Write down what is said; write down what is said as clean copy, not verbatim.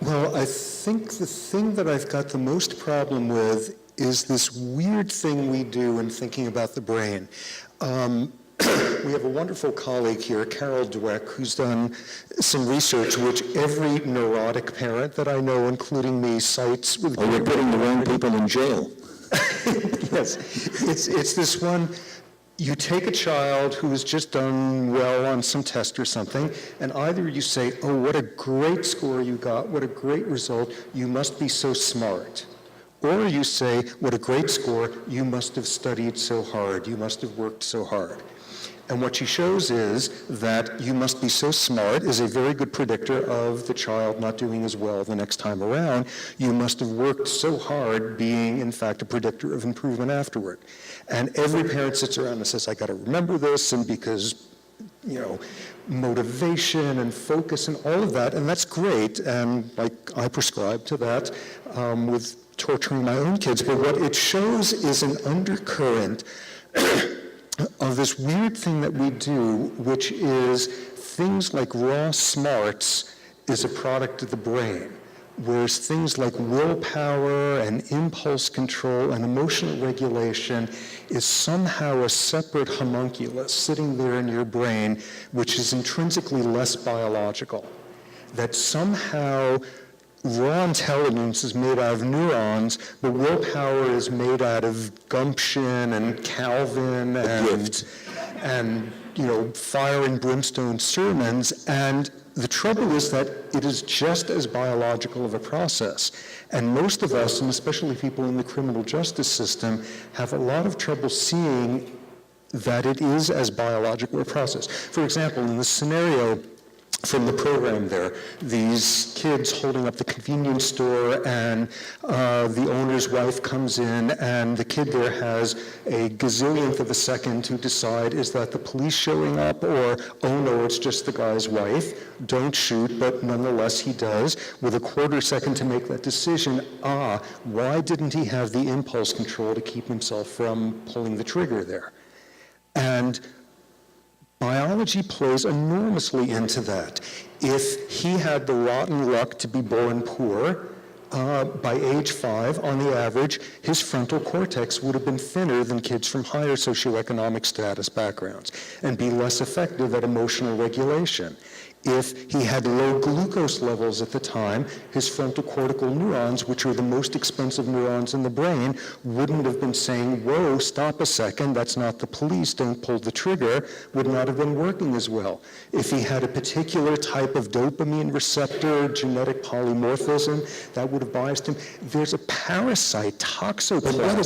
Well, I think the thing that I've got the most problem with is this weird thing we do in thinking about the brain. We have a wonderful colleague here, Carol Dweck, who's done some research which every neurotic parent that I know, including me, cites with... Oh, you're putting the wrong people in jail. Yes, it's this one, you take a child who has just done well on some test or something, and either you say, oh, what a great score you got, what a great result, you must be so smart. Or you say, what a great score, you must have studied so hard, you must have worked so hard. And what she shows is that you must be so smart is a very good predictor of the child not doing as well the next time around. You must have worked so hard being, in fact, a predictor of improvement afterward. And every parent sits around and says, I got to remember this, and because, you know, motivation and focus and all of that, and that's great, and like I prescribe to that with torturing my own kids, but what it shows is an undercurrent of this weird thing that we do, which is things like raw smarts is a product of the brain, whereas things like willpower and impulse control and emotional regulation is somehow a separate homunculus sitting there in your brain, which is intrinsically less biological. That somehow raw intelligence is made out of neurons, but willpower is made out of gumption and Calvin and you know, fire and brimstone sermons. And the trouble is that it is just as biological of a process. And most of us, and especially people in the criminal justice system, have a lot of trouble seeing that it is as biological a process. For example, in the scenario from the program there, these kids holding up the convenience store, and the owner's wife comes in, and the kid there has a gazillionth of a second to decide, is that the police showing up, or, oh no, it's just the guy's wife, don't shoot, but nonetheless he does, with a quarter second to make that decision. Why didn't he have the impulse control to keep himself from pulling the trigger there? And biology plays enormously into that. If he had the rotten luck to be born poor, by age 5, on the average, his frontal cortex would have been thinner than kids from higher socioeconomic status backgrounds and be less effective at emotional regulation. If he had low glucose levels at the time, his frontal cortical neurons, which are the most expensive neurons in the brain, wouldn't have been saying, whoa, stop a second, that's not the police, don't pull the trigger, would not have been working as well. If he had a particular type of dopamine receptor, genetic polymorphism, that would have biased him. There's a parasite, toxoplasm.